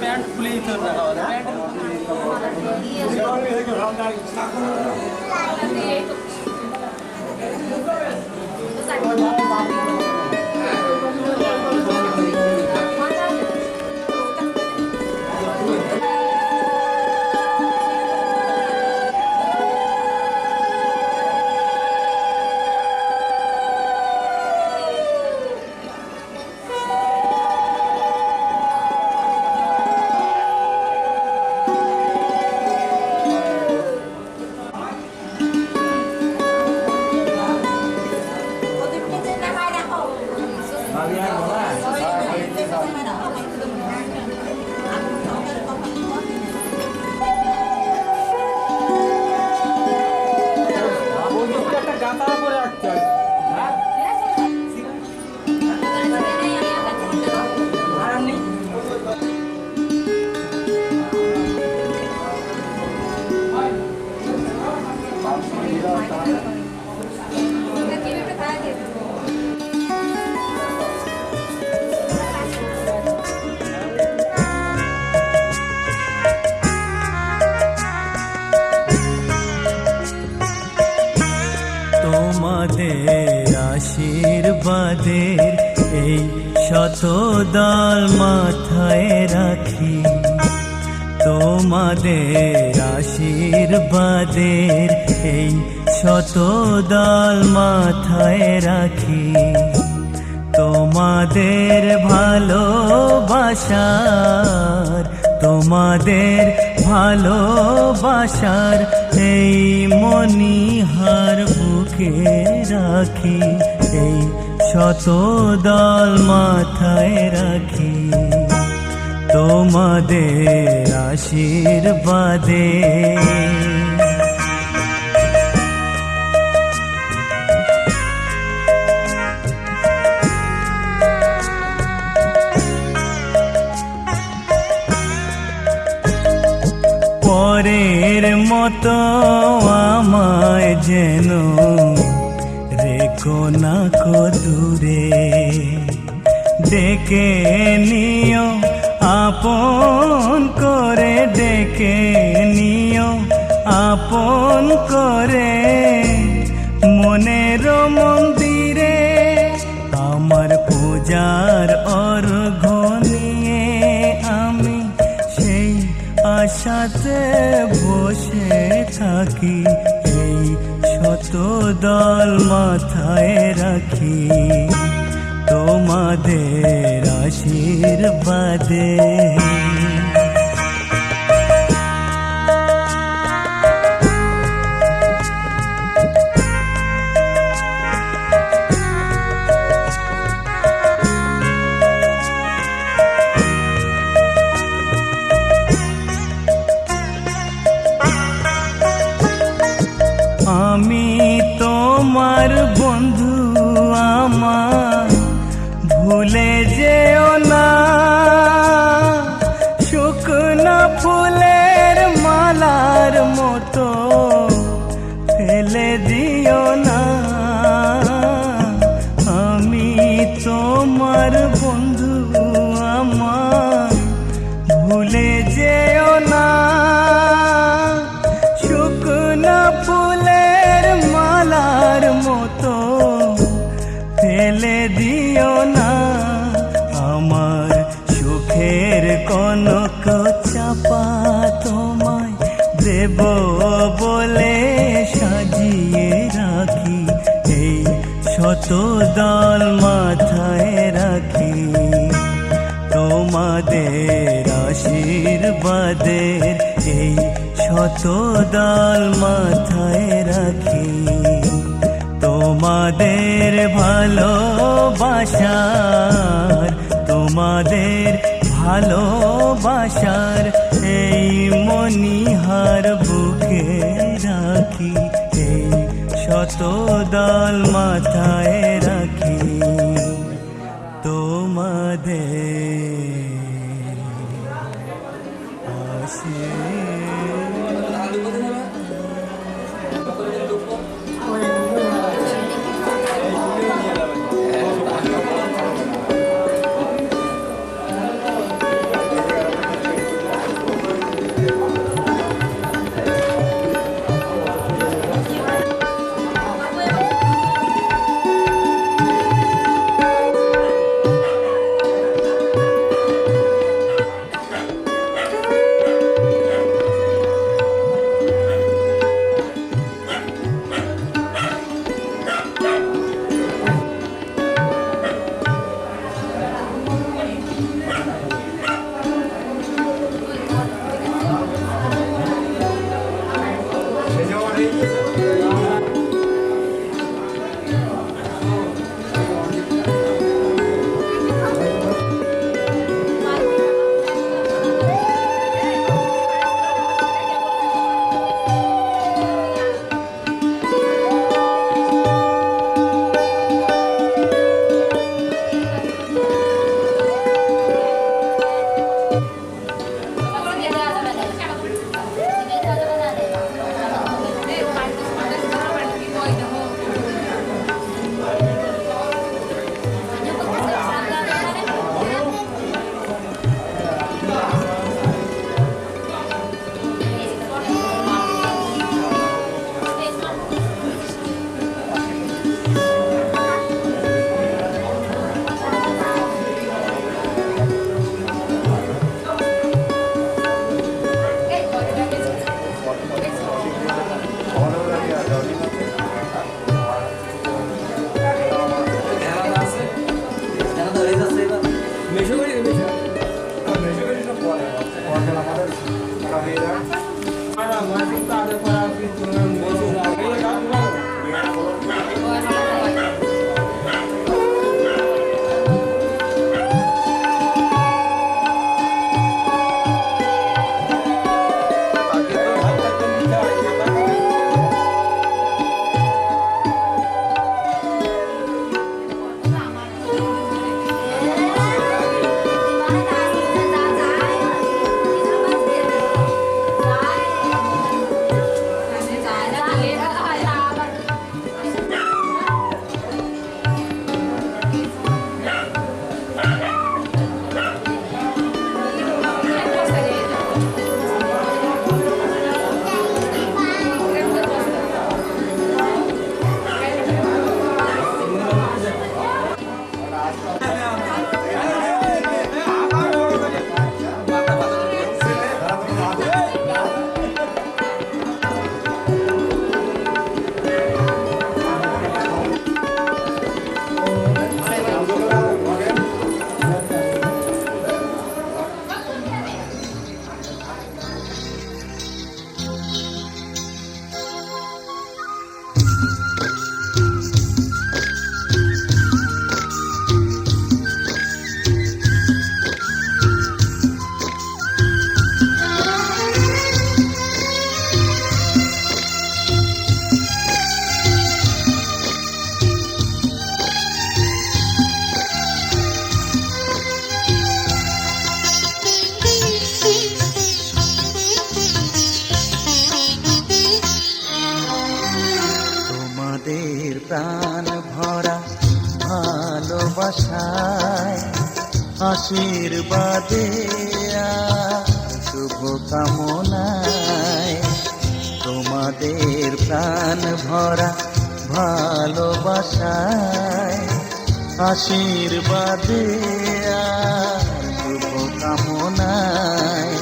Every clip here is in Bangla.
প্যান্ট খুলেই তো রাখা হবে তোমাদের আশীর্বাদের এই শত দল মাথায় রাখি, তোমাদের আশীর্বাদের এই শত দল মাথায় রাখি। তোমাদের ভালোবাসার, তোমাদের ভালোবাসার এই মণিহার বুকে রাখি, এই শত দল মাথায় রাখি। তোমাদের আশীর্বাদে পরের মতো আমায় যেন রেখো না কো দূরে, ডেকে নিও আপন করে, ডেকে নিও আপন করে। মনের মন্দিরে আমার পূজার অর্ঘ্য নিয়ে আমি সেই আশাতে বসে থাকি, এই শত দল মাথায় রাখি। তোমাদের আশীর্বাদে আমি তোমার বন্ধু, আমার ভুলে যেও না। শুকনো ফুলের মালার মতো ফেলে দিও না। আমি তোমার বন্ধু, আমার ভুলে যেও না। শুকনো ফুলের মালার মতো ফেলে দিও না। আমার সুখের কনক চাপা তোমায় দেব বলে সাজিয়ে রাখি, এই শত দল মাথায় রাখি। তোমাদের আশীর্বাদের এই শত দল মাথায় রাখি। তোমাদের ভালোবাসার, তোমাদের ভালোবাসার এই মণিহার বুকে রাখি, এই শত দল মাথায় রাখি। তোমাদের প্রাণ ভরা ভালোবাসায় আশীর্বাদে শুভ কামনায় তোমাদের প্রাণ ভরা ভালোবাসায় আশীর্বাদে শুভ কামনায়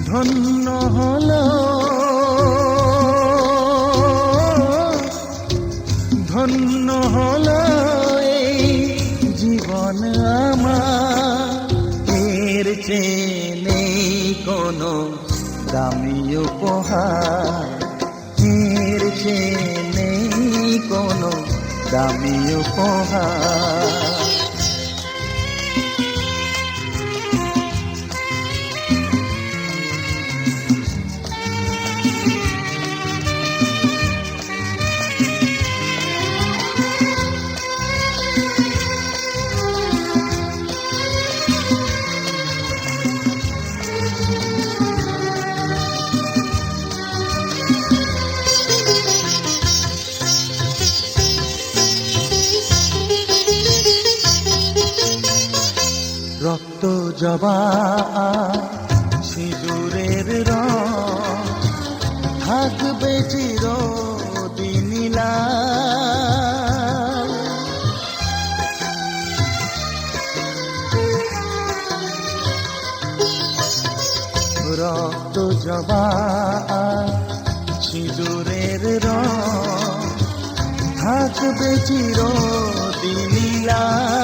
ধন্য হলো ধন্য হলো এই জীবন আমার, এর চেয়ে নেই কোনো দামি উপহার, এর চেয়ে নেই কোনো দামি উপহার। জবা সিঁদুরের রং থাকবে চিরদিন লাল। রক্ত জবা সিঁদুরের রং থাকবে চিরদিন লাল।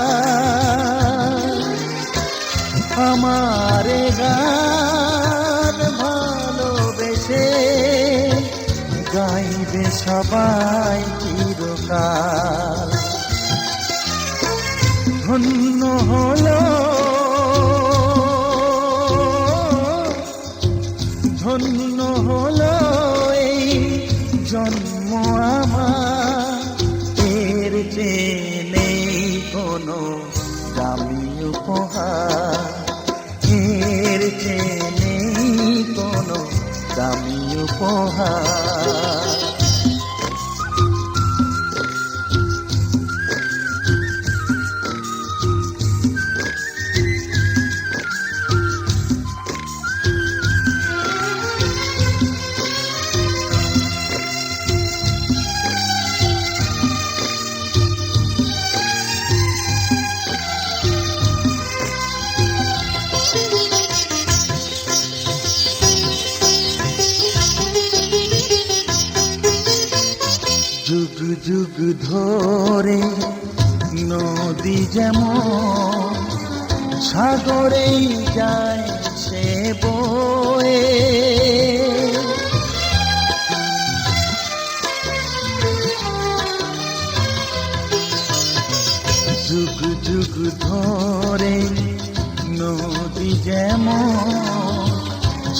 আমারে গান ভালোবেসে গাইবে সবাই চিরকাল। ধন্য হলো ধন্য হলো এই জন্ম আমার, এর চেয়ে নেই কোনো দামি উপহার, এর চেয়ে নেই কোনো দামি উপহার। যুগ যুগ ধরে নদী যেমন সাগরেই যায় সে বয়ে, যুগ যুগ ধরে নদী যেমন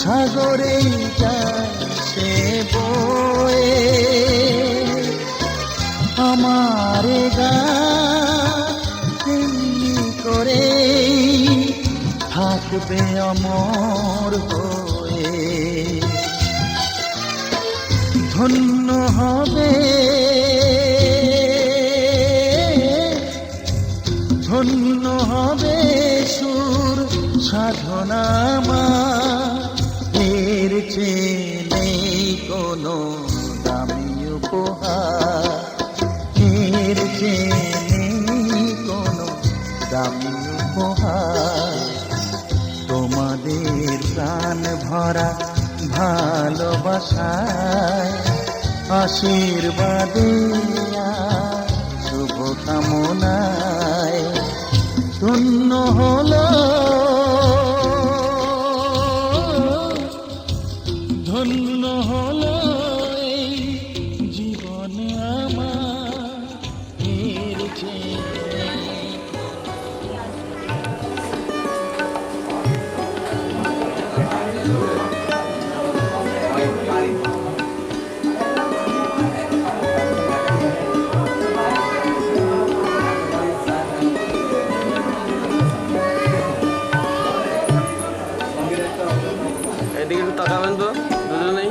সাগরেই যায় সে বয়ে। আমারে গান করে থাকবে অমর হয়ে। ধন্য হবে ধন্য হবে সুর সাধনা আমার, এর চেয়ে নেই কোনো দামি উপহার, এর চেয়ে নেই কোনো দামি উপহার। তোমাদের প্রাণ ভরা ভালোবাসায় আশীর্বাদে শুভ কামনায় ধন্য হলো ধন্য হলো এই জীবন আমার, এর চেয়ে এদিকে একটু তাকাবেন তো দুজনেই।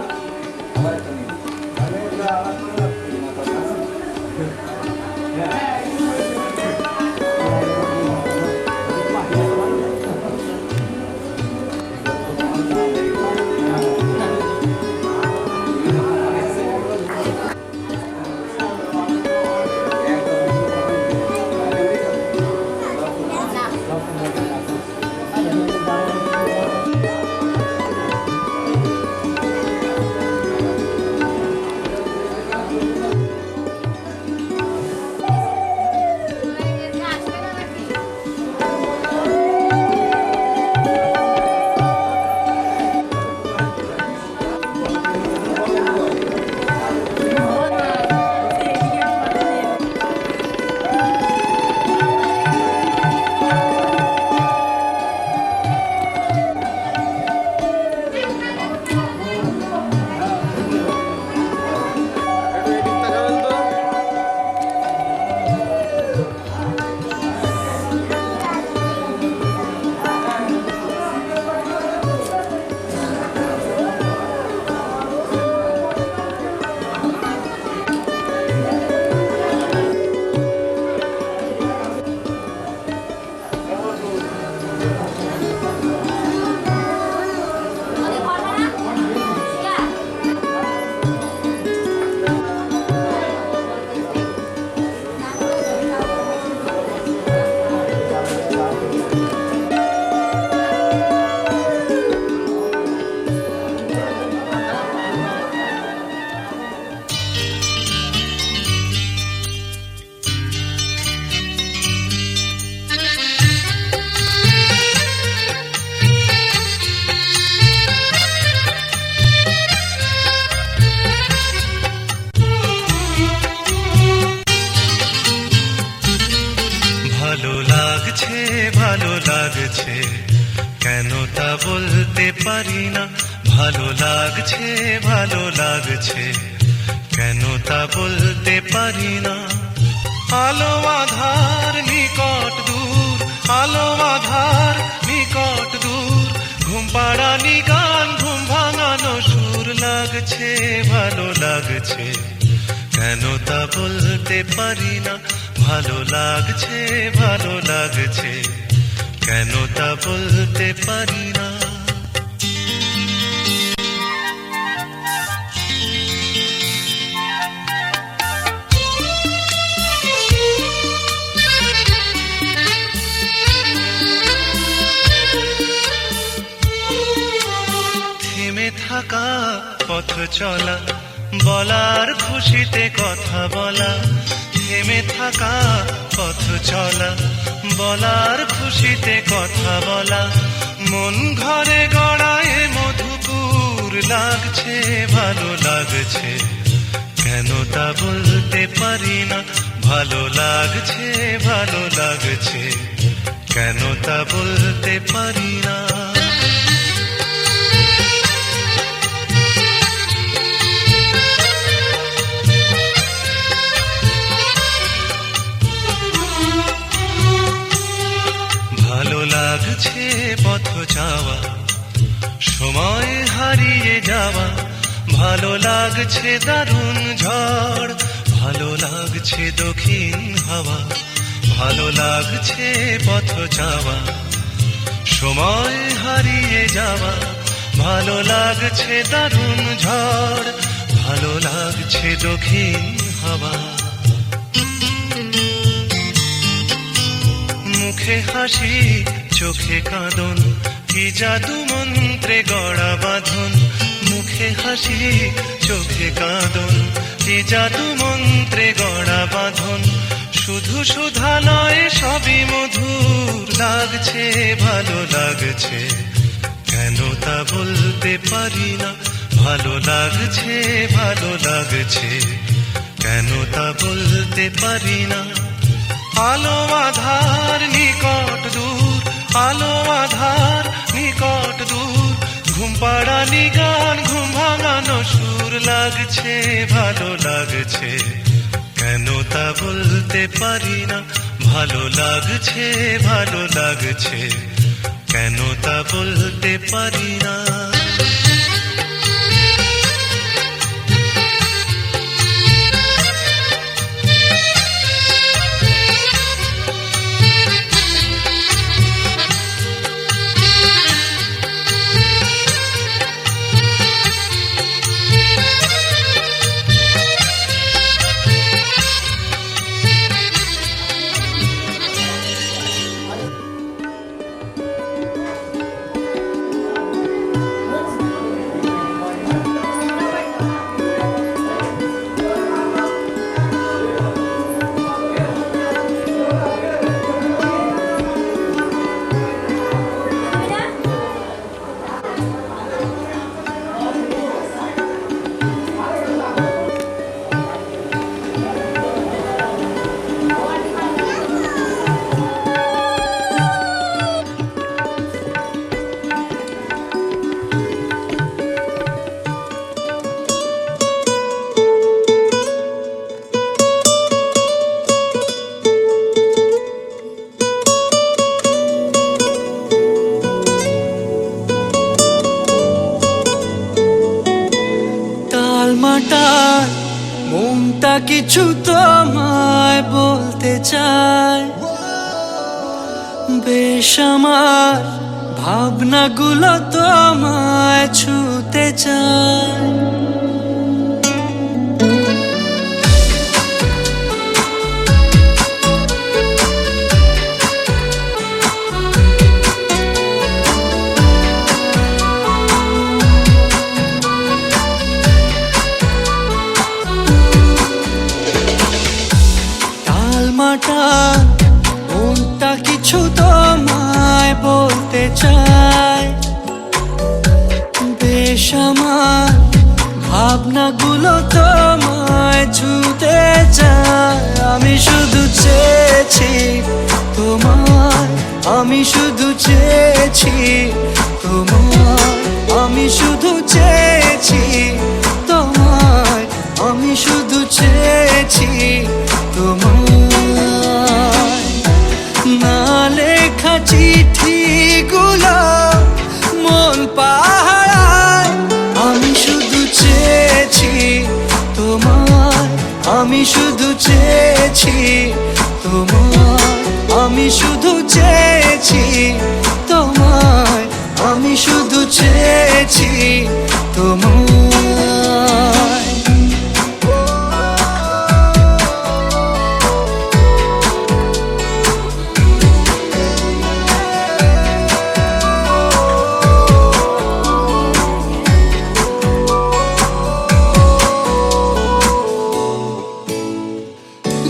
কেন তা বলতে পারি না, ভালো লাগছে ভালো লাগছে, কেন তা বলতে পারি না। আলো আধার নিকট দূর, আলো আধার নিকট দূর, ঘুম পাড়ানি গান ঘুম ভাঙানো সুর, লাগছে ভালো লাগছে, কেন তা বলতে পারি না। ভালো লাগছে ভালো লাগছে, কেন তা বলতে পারি না। থেমে থাকা পথ চলা, বলার খুশিতে কথা বলা, থেমে থাকা পথ চলা, বলার খুশিতে কথা বলা, মন ঘরে গড়ায় মধুপুর, লাগছে ভালো লাগছে, কেন তা বলতে পারি না। ভালো লাগছে ভালো লাগছে, কেন তা বলতে পারি না। ভালো লাগছে পথ যাওয়া, সময় হারিয়ে যাওয়া, ভালো লাগছে দারুণ ঝড়, ভালো লাগছে দক্ষিণ হাওয়া, ভালো লাগছে পথ যাওয়া, সময় হারিয়ে যাওয়া, ভালো লাগছে দারুণ ঝড়, ভালো লাগছে দক্ষিণ হাওয়া। মুখে হাসি চোখে কাঁদন, কি জাদু মন্ত্রে গড়া বাঁধন, মুখে হাসি চোখে কাঁদন, কি জাদু মন্ত্রে গড়া বাঁধন, শুধু সুধা নয় সবই মধুর, লাগছে ভালো লাগছে, কেন তা বলতে পারি না। ভালো লাগছে ভালো লাগছে, কেন তা বলতে পারি না। আলো আধার নিকট দূর, আলো আধার নিকট দূর, ঘুম পাড়ানি গান ঘুম ভাঙানো সুর, লাগছে ভালো লাগছে, কেন তা বলতে পারি না। ভালো লাগছে ভালো লাগছে, কেন তা বলতে পারি না। মাটার মনটা কিছু তোমায় বলতে চায়, বেশ আমার ভাবনাগুলো তোমায় ছুতে চায়। মনটা কিছু তোমায় বলতে চায়, বেশ আমার ভাবনাগুলো তোমায় ছুতে চায়। আমি শুধু চেয়েছি তোমায় আমি শুধু চেয়েছি তোমায়, আমি শুধু চেয়েছি তোমায়, আমি শুধু চেয়েছি তোমায়। না লেখা চিঠিগুলো মন পাহারায়, আমি শুধু চেয়েছি তোমায়, আমি শুধু চেয়েছি তোমায়, আমি শুধু চেয়েছি তোমায়, আমি শুধু চেয়েছি তোমায়।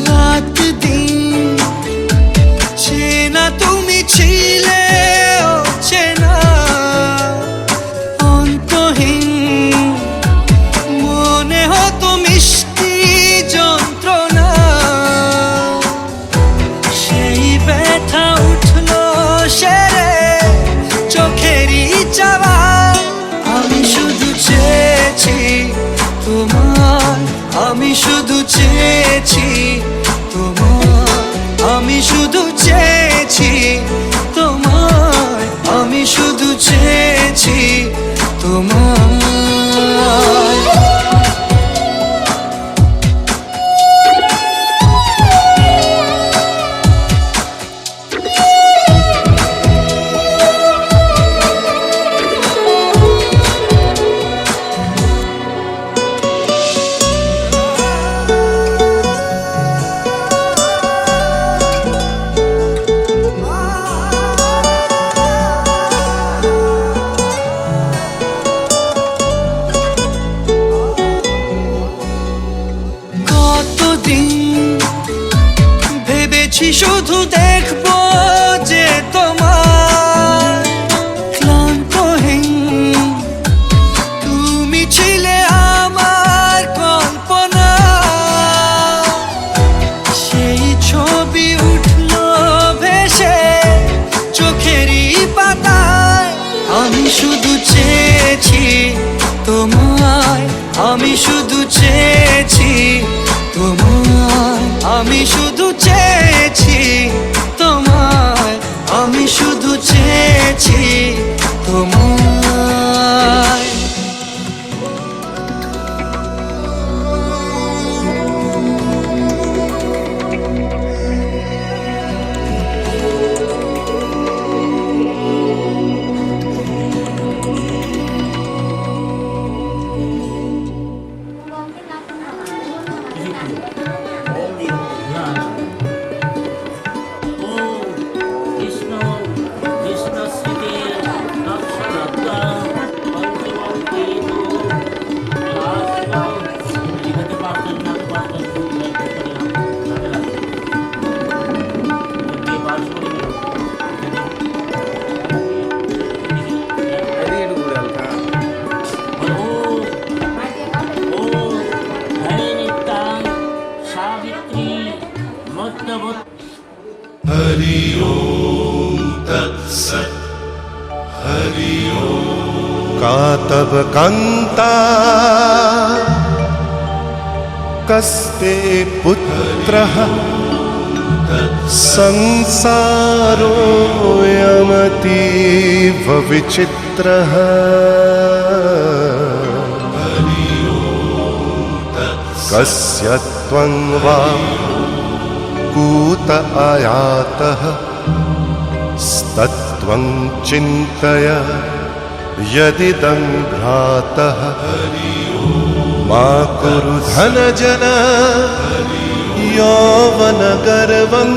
রাত দিন চেনা তুমি ছিলে চেনা, অন্তহীন মনে হতো মিষ্টি যন্ত্রণা। সেই ব্যথা উঠলো সেরে চোখেরই চাওয়া, আমি শুধু চেয়েছি তোমায়, আমি শুধু চেয়েছি তোমায়, আমি শুধু চেয়েছি তোমায়, আমি শুধু চেয়েছি তোমায়। কতদিন ভেবেছি শুধু দেখবো যে তোমার, ক্লান্তহীন তুমি ছিলে আমার কল্পনা। সেই ছবি উঠলো ভেসে চোখেরই পাতায়, আমি শুধু চেয়েছি তোমায়, আমি শুধু চেয়েছি তোমায়, আমি শুধু চেয়েছি তোমায়, আমি শুধু চেয়েছি তোমায়। हरि ओम तत्सत् हरि ओम। कातव कांता कस्ते पुत्रः संसारोऽयमतीव विचित्रः। कस्य त्वं वा कूत आयातः स्तत्त्वं चिन्तय यदिदं भ्रातः। मा कुरु धनजन यौवनगर्वं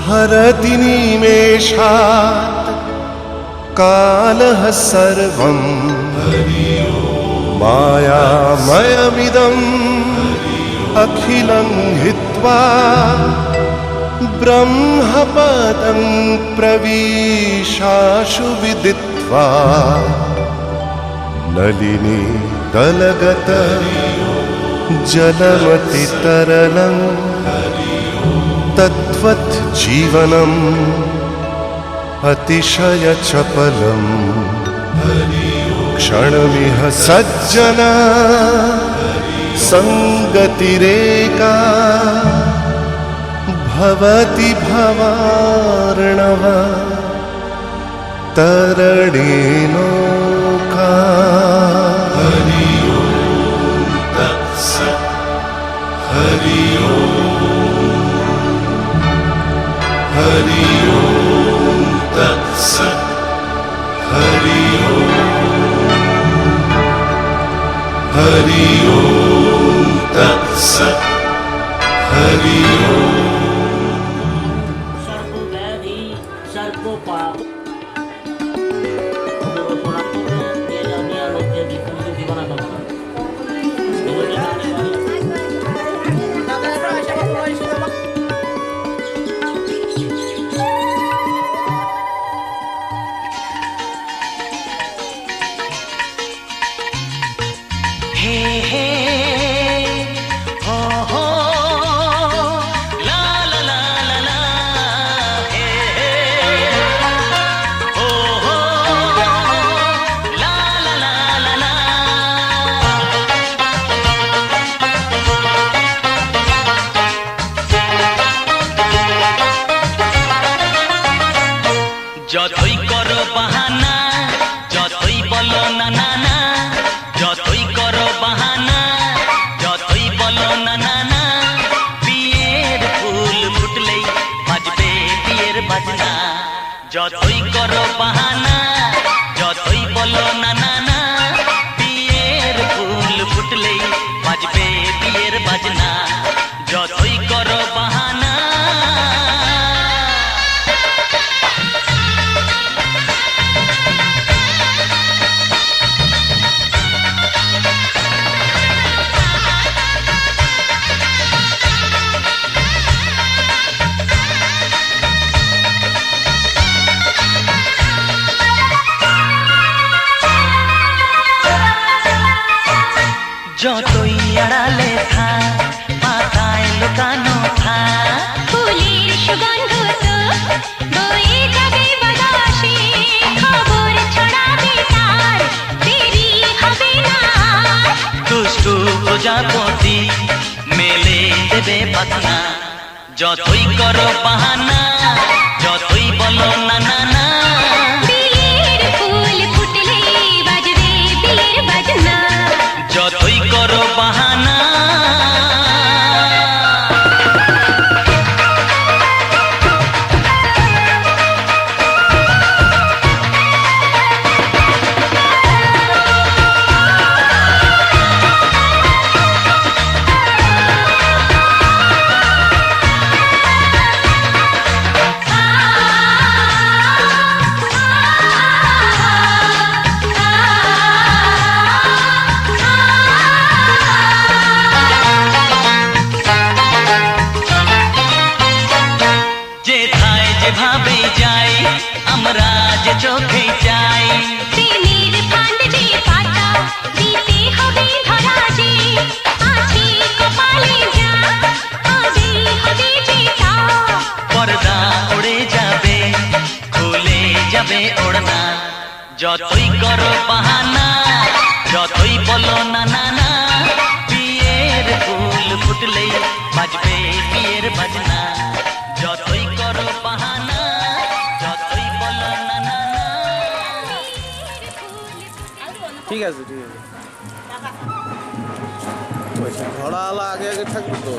हरति निमेषात् कालः सर्वं। मायामयमिदम् अखिलं हित्वा ब्रह्मपदं प्रविशाशु विदित्वा। नलिनी दलगत जलमतितरलं तद्वत् जीवनम् अतिशयचपलम् क्षणमिह सज्जना सङ्गतिरेका भवति भवार्णव तरणे नौका। हरि ओम तत्सत्। हरि ओम। हरि ओम तत्सत्। हरि ओम। हरि ओम तत्सत्। हरि ओम। सर्वव्याधि सर्वपाप যতই করো বাহানা যতই বলো না না না যতই করো বাহানা যতই বলো না না না বিয়ের ফুল ফুটলেই বাজবে বিয়ের বাজনা যতই করো বাহানা যতই বলো না না না বিয়ের ফুল ফুটলেই বাজবে বিয়ের বাজনা যতই করো বাহানা। যতই আড়ালে থাক পাতায় লুকানো থাক ফুলের সুগন্ধ তো বয়ে যাবে বাতাসে খবর ছড়াবে তার দেরি হবে না দুষ্টু প্রজাপতি মেলে দেবে পাখনা যতই করো বাহানা যতই বলো না না না বিয়ের ফুল ফুটলে বাজবে বিয়ের বাজনা যতই করো বাহানা। যেভাবে যাই আমরা যে চোখে যাই প্রেমের ফান্ড যে পাতা দিতে হবে ধরা যে আছে কপালে যা আগে হবে যেটা পর্দা উড়ে যাবে খুলে যাবে ওড়না যতই করো বাহানা যতই বলো না না না বিয়ের ফুল ফুটলেই বাজবে বিয়ের বাজনা যতই করো বাহানা যতই বলো না না না। ঠিক আছে ঠিক আছে ঘোড়াওয়ালা আগে আগে থাকবে তো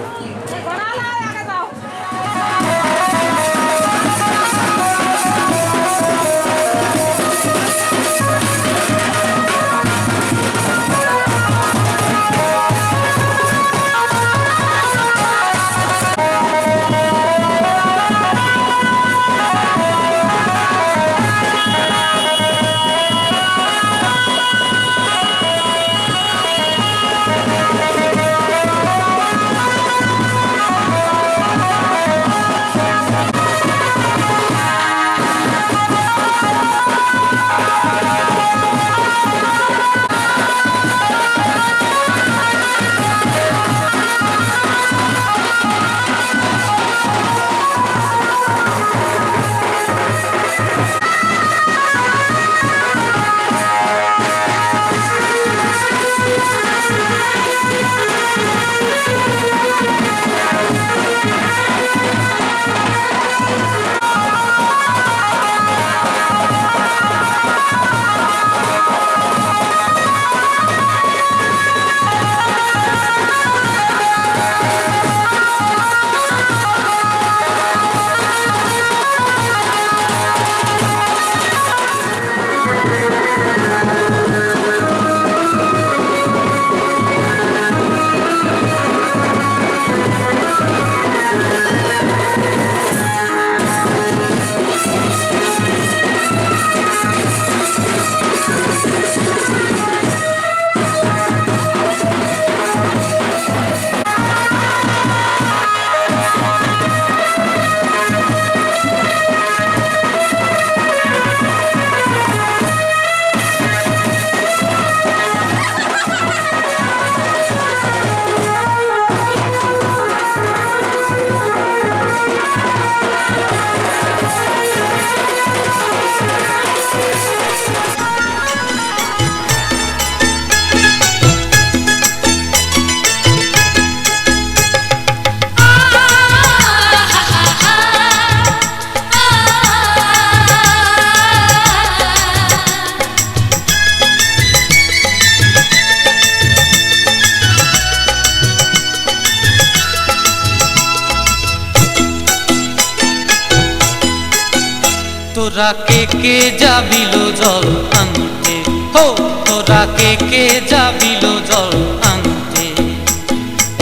তোরা কে যাবিল জল আনতে, হো তোরা কে যাবিল জল আনতে,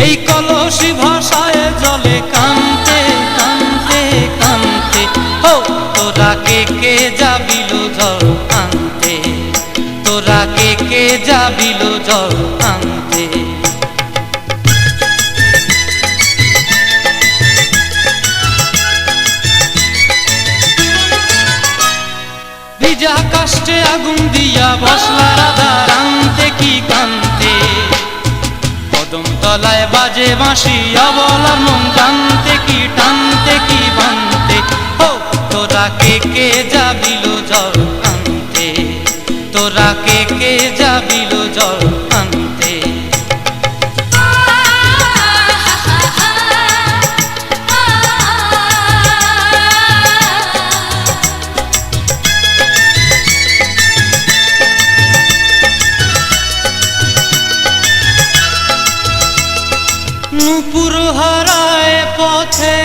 এই কলসি ভাষায় জলে কানতে কানতে কানতে, হো তোরা কে যাবিল জল আনতে, তোরা কে যাবিল জল আনতে। ভিজা কাষ্টে আগুন দিয়া বসলা রাধা রানতে কি কানতে, কদম তলায় বাজে বাঁশি অবলার মন জানতে কি টানতে কি বানতে, হো তোরা কে যাবিল জল আনতে, তোরা কে যাবিল জল আনতে। নূপুর হারায় পথে,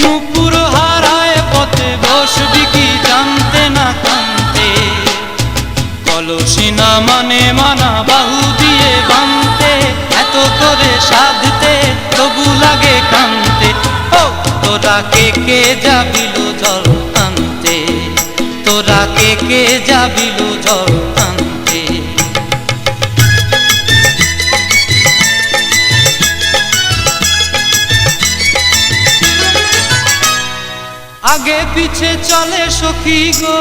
নূপুর হারায় পথে বসবি কি জানতে না কানতে, কলসি না মানে মানা বাহু দিয়ে বানতে, এত করে সাধতে তবু লাগে কানতে, ও তোরা কে যাবিল জল আনতে, তোরা কে যাবিল জল আনতে। আগে পিছে চলে সখী গো,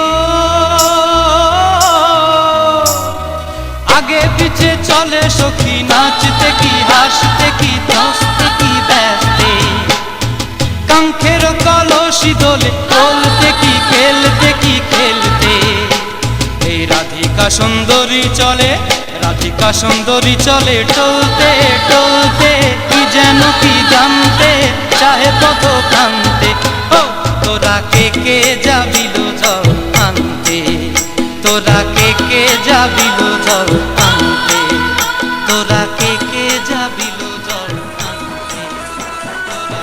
আগে পিছে চলে সখী, নাচতে কি হাসতে কি হাসতে কি ব্যস্তে, কাঙ্ক্ষের কলসি দোলে বলতে কি খেলতে কি খেলতে, এই রাধিকা সুন্দরী চলে, রাধিকা সুন্দরী চলে টলতে টলতে, কি যেন কি জানতে চাহে পথ কান্তে, ও তোরা কে যাবিল জল আনতে, তোরা কে যাবিল জল আনতে, তোরা কে যাবিল জল আনতে, তোরা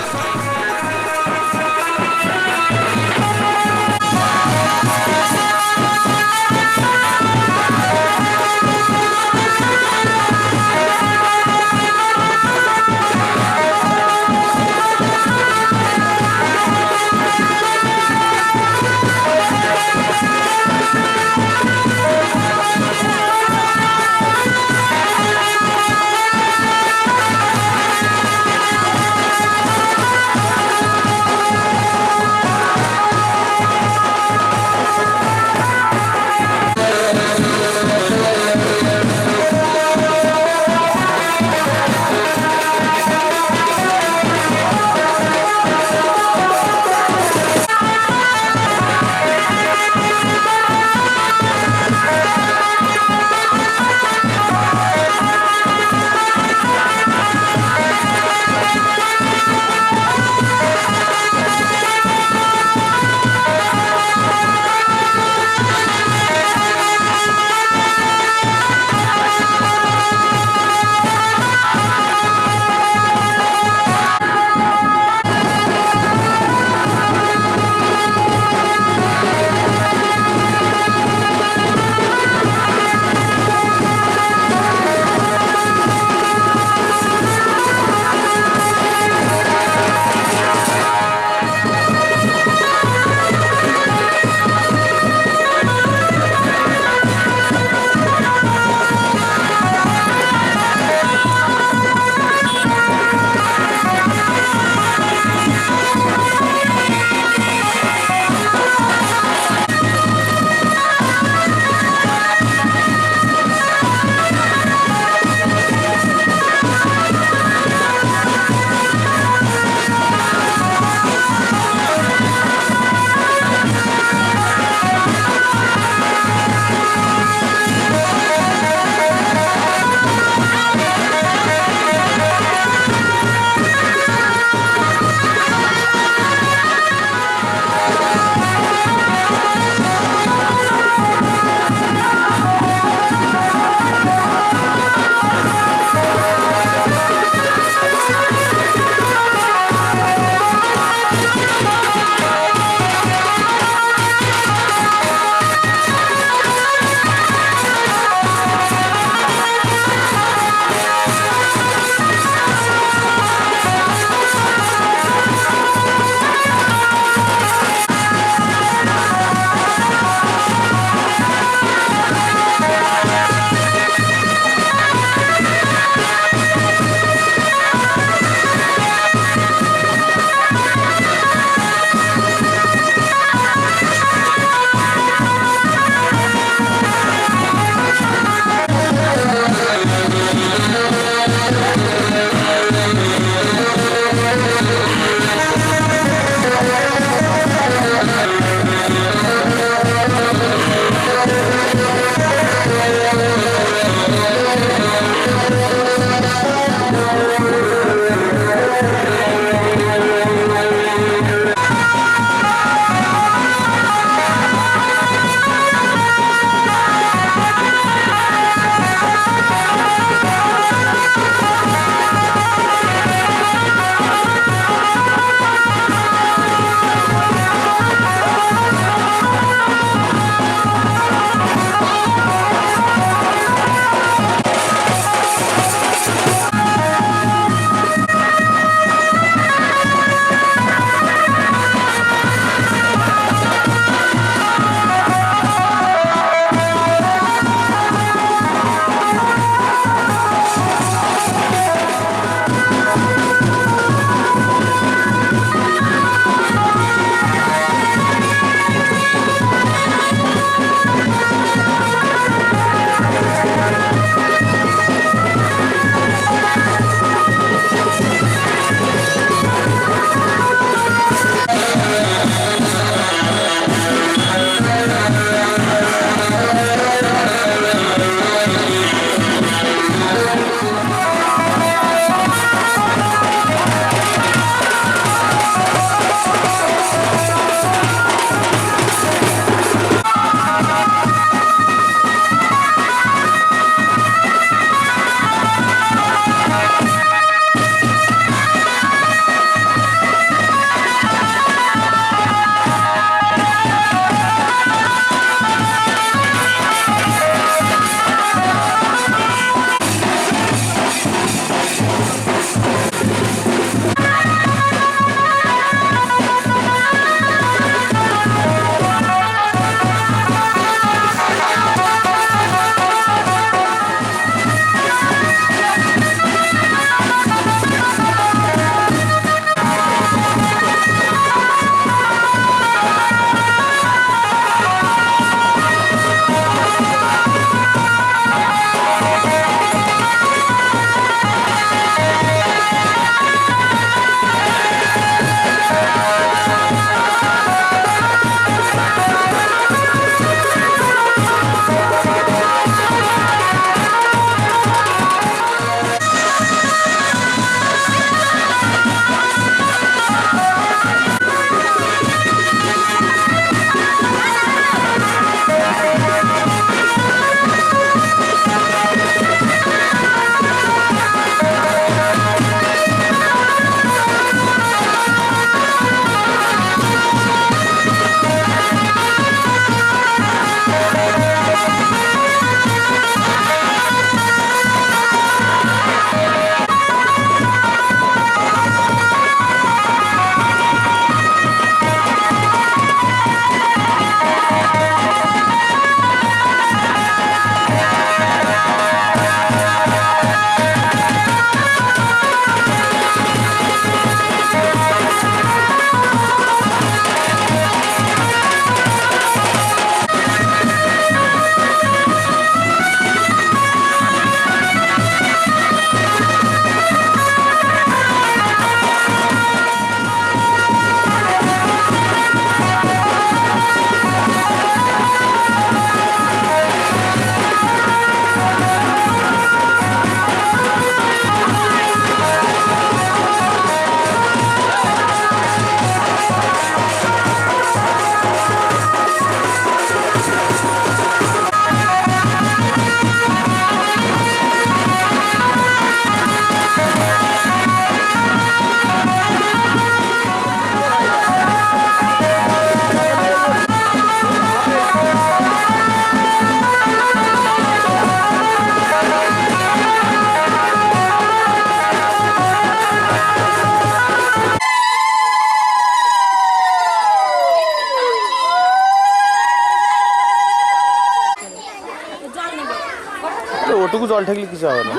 ওটুকু জল থাকলে কিছু হবে না।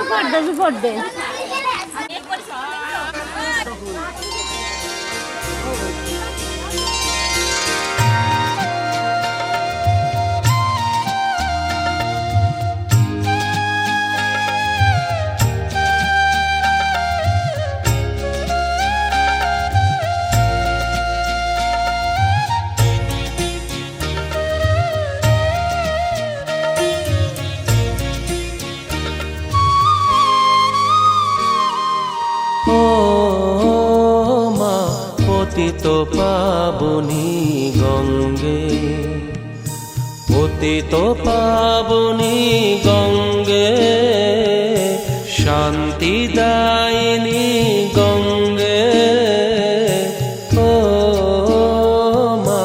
বিপদ। ও মা পতিত পাবনী গঙ্গে, পতিত পাবনী গঙ্গে, শান্তি দায়িনী গঙ্গে। ও মা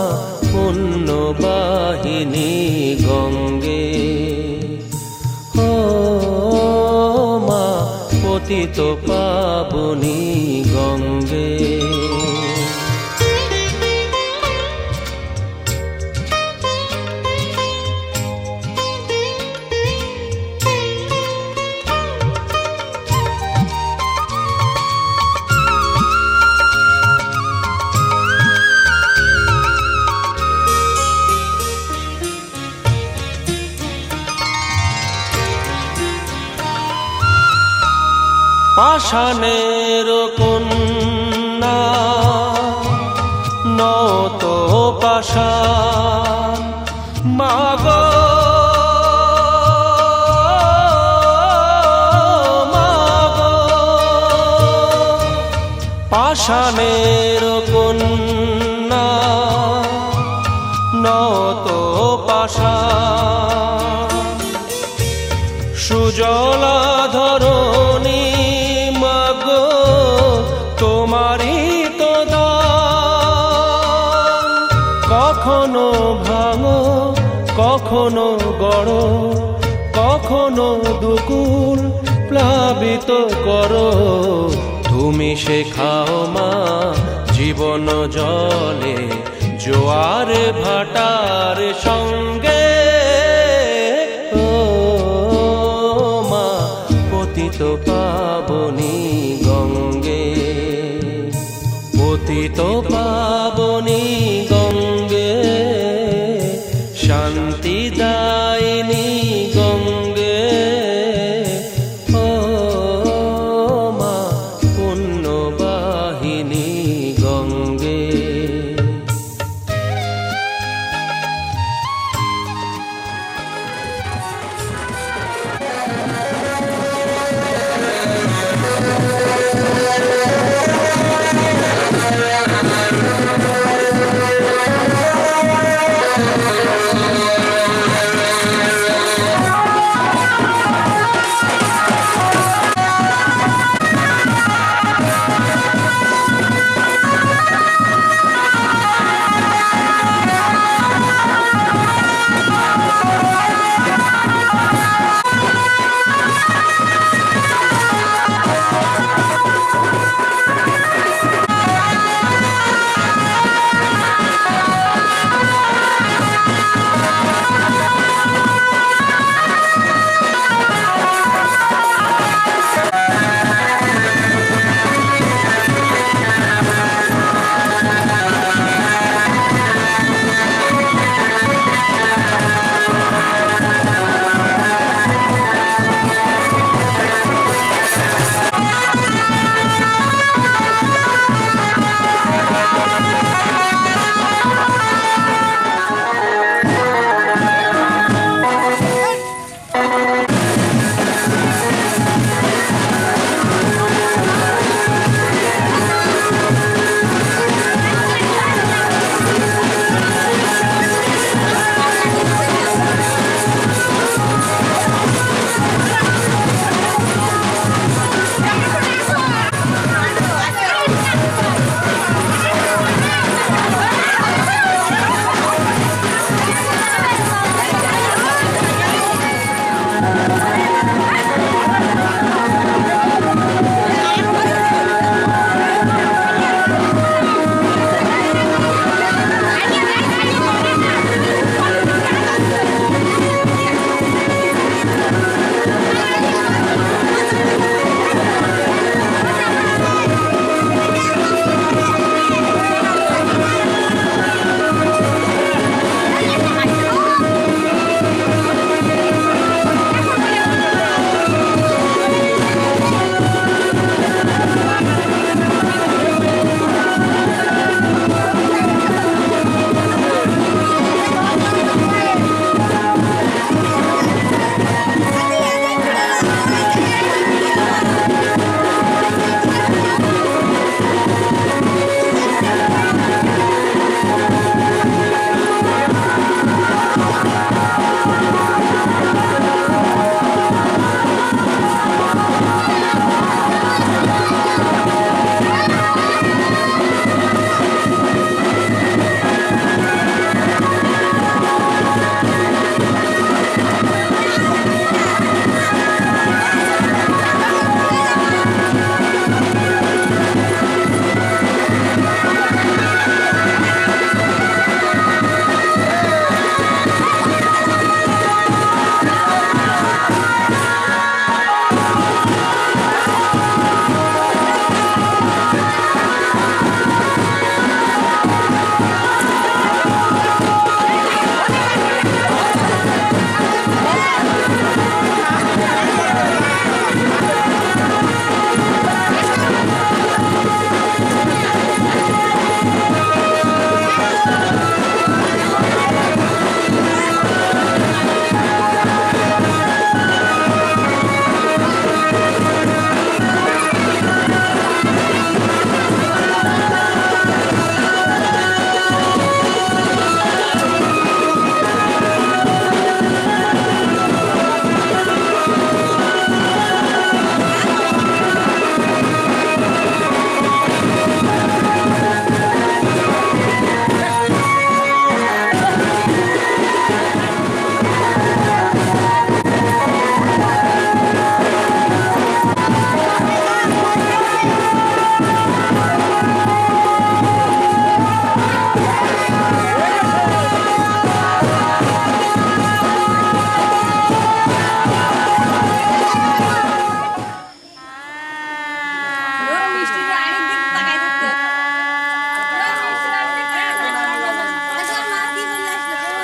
পুণ্যবাহিনী গঙ্গে, ও মা পতিত পাবনী গঙ্গে। পাষাণের কন্যা নত পাষাণ, মাগো মাগো, পাষাণের কন্যা নত পাষাণ, সুজলা ধরণী মাগো তোমারই তো দান। কখনো ভাঙো কখনো গড়ো, কখনো দুকুল প্লাবিত করো, তুমি শেখাও মা জীবন জলে জোয়ার ভাটার সঙ্গে। ও মা পতিত পাবনী গঙ্গে, পতিত পাবনী গঙ্গে, শান্তি দায়িনী গঙ্গে। ও মা পুণ্যবাহিনী গঙ্গে।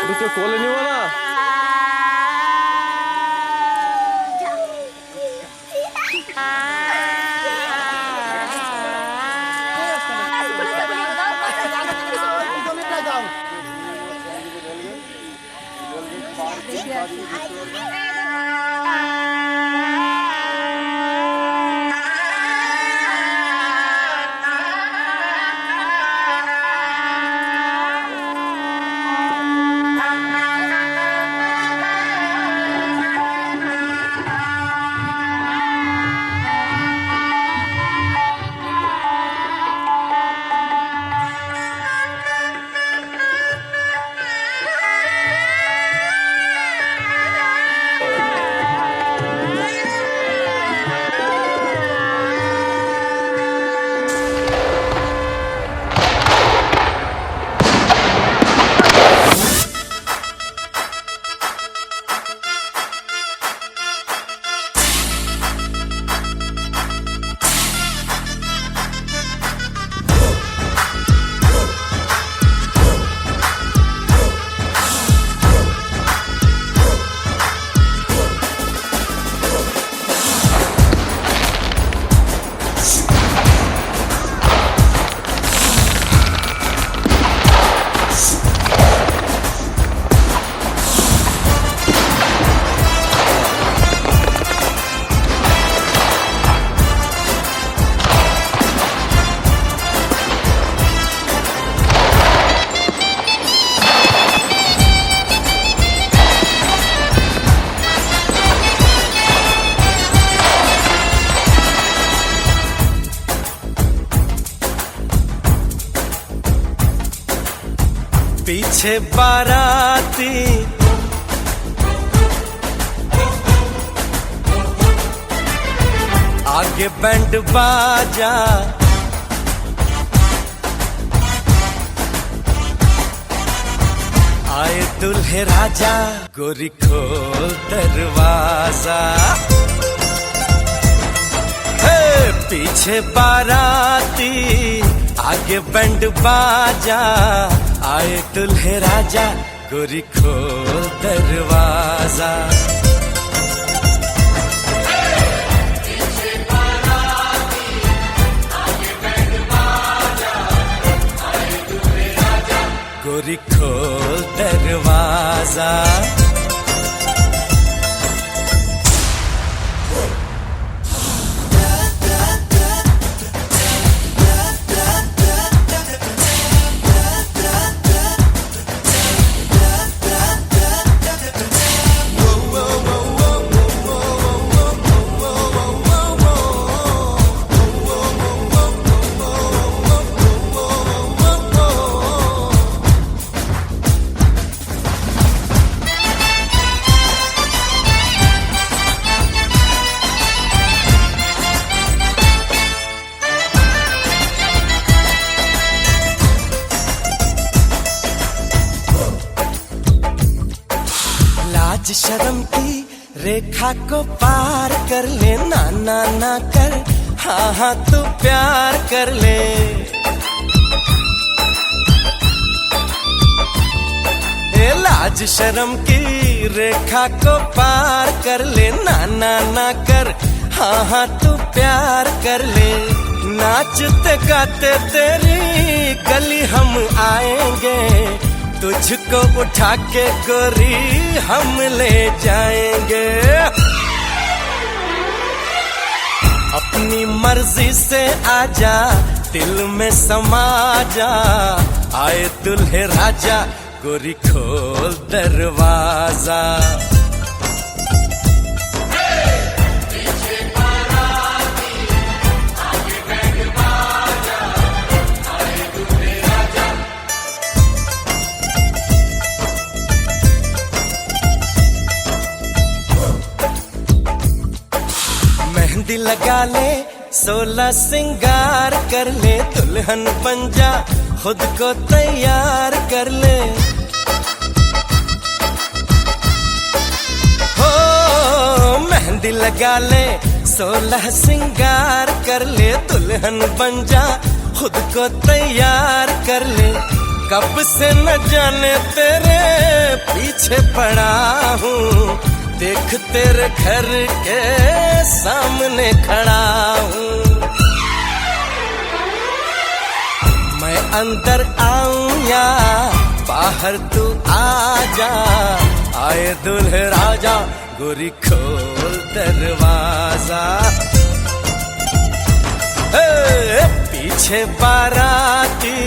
দুটো কোলে নিব না? पीछे बाराती आगे बैंड बाजा, आए दुल्हे राजा, गोरी खोल दरवाजा। हे पीछे बाराती आगे बैंड बाजा, आए दुल्हे राजा, गोरी खोल दरवाजा। गोरी खोल दरवाजा। लाज शर्म की रेखा को पार कर ले, ना ना ना कर, हाँ हाँ तू प्यार कर ले। ए लाज शर्म की रेखा को पार कर ले, ना ना ना कर, हाँ हाँ तू प्यार कर ले। नाचते गाते तेरी गली हम आएंगे, तुझको उठा के गोरी हम ले जाएंगे। अपनी मर्जी से आजा, दिल में समा जा, आए दुल्हे राजा, गोरी खोल दरवाजा। मेहंदी लगा ले, 16 सिंगार कर ले, दुल्हन बन जा, खुद को तैयार कर ले। हो मेहंदी लगा ले, 16 सिंगार कर ले, दुल्हन बन जा, खुद को तैयार कर ले। कब से न जाने तेरे पीछे पड़ा हूँ, देख तेरे घर के सामने खड़ा हूँ। मैं अंदर आऊं या बाहर तू आ जा, आए दुल्हे राजा गोरी खोल दरवाजा। पीछे बाराती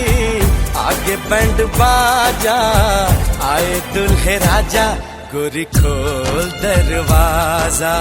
आगे बैंड बाजा, आए दुल्हे राजा गोरी खोल दरवाजा।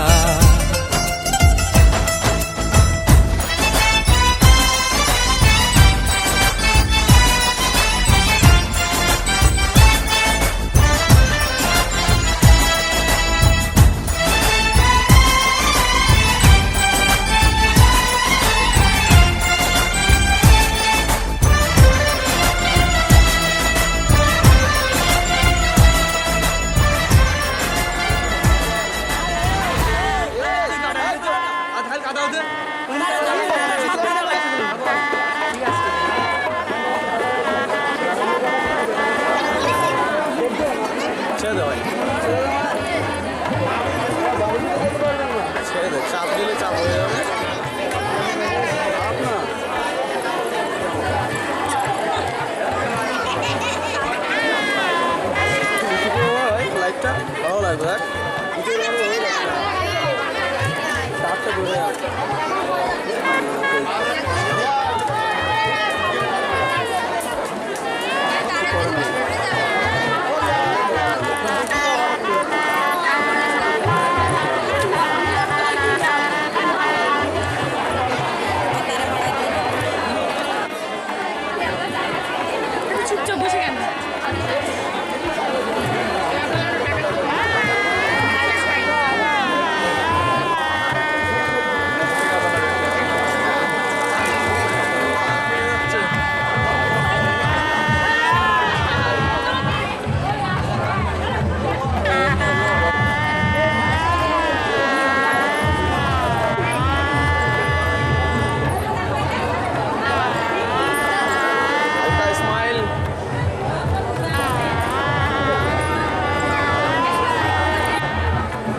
ছেড়ে দে ভাই, ছেড়ে দে, চাপ দিলে চাপ হয়ে যাবে। লাইটটা ভালো লাগবে, দেখ চাপটা ঘুরে যাবে। চুপচাপ বসে কেন?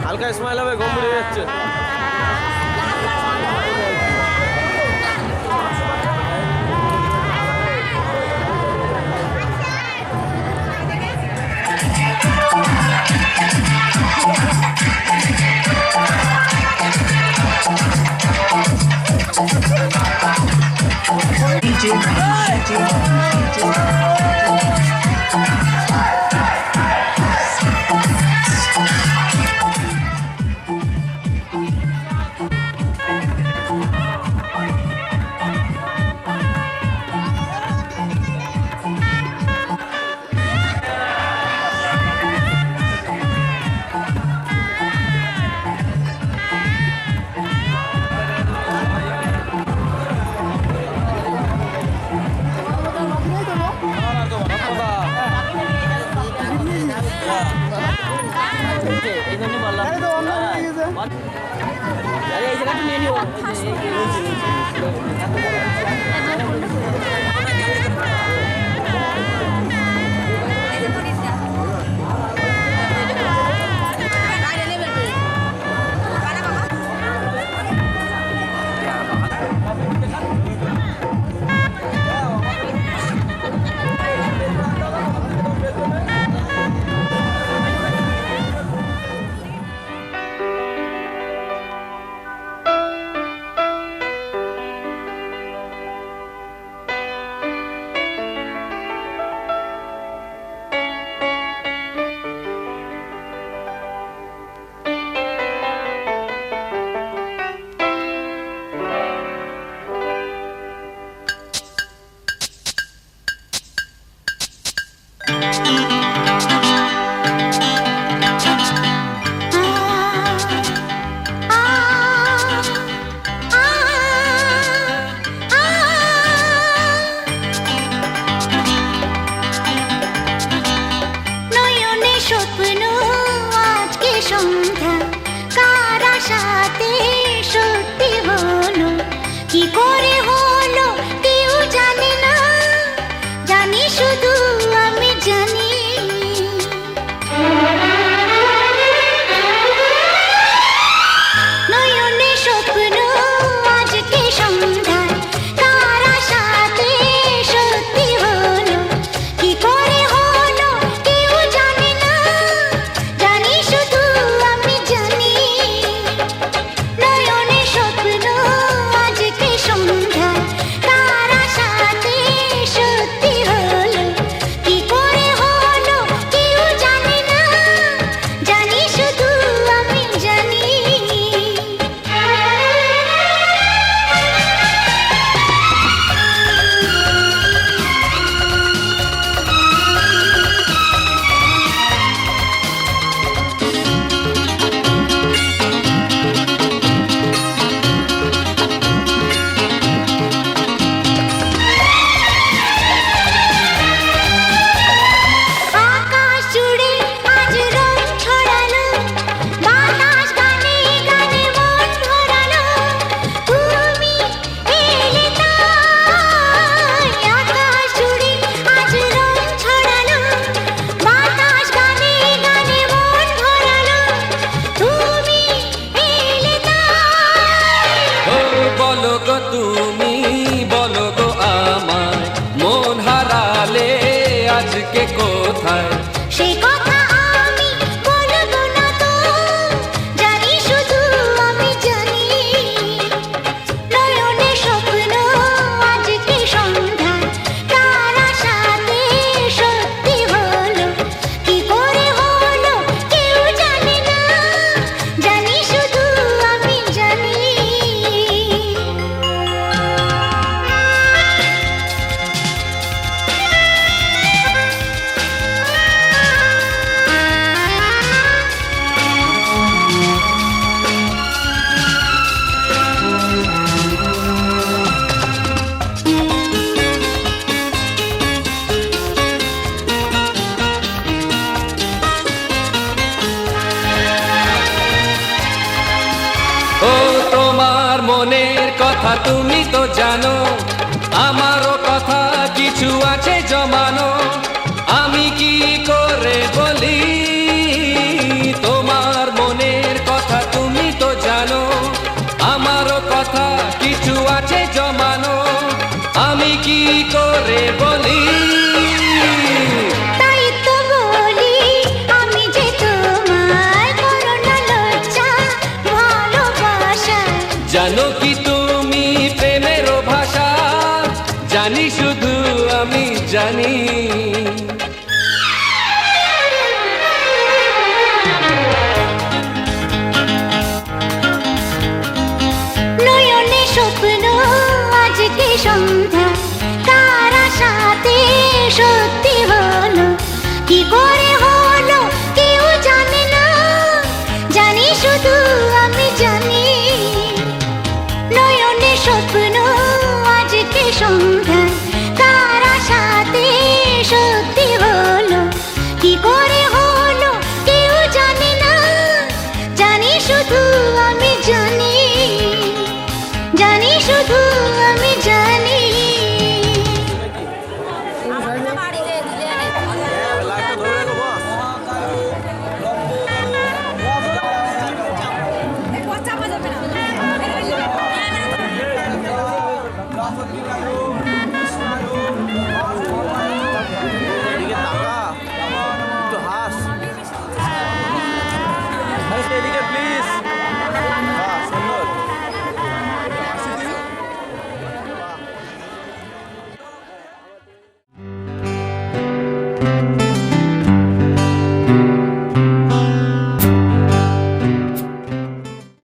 হালকা স্মাইল হবে, গম বেরিয়ে যাচ্ছে। এই জন্য বললাম আরে এই জায়গাটা নিয়ে নিও। শুধু আমি জানি মনের কথা তুমি তো জানো, আমারও কথা কিছু আছে জমানো। আমি কি করে বলি তোমার মনের কথা তুমি তো জানো, আমারও কথা কিছু আছে জমানো। আমি কি করে বলি? তাই তো বলি আমি যে তোমার করুণা লজ্জা ভালোবাসা। জানো কি তুমি প্রেমেরও ভাষা? জানি শুধু আমি জানি। নয়নে স্বপ্ন আজকে সন্ধ্যা, কার আশাতে সত্যি হলো কি করে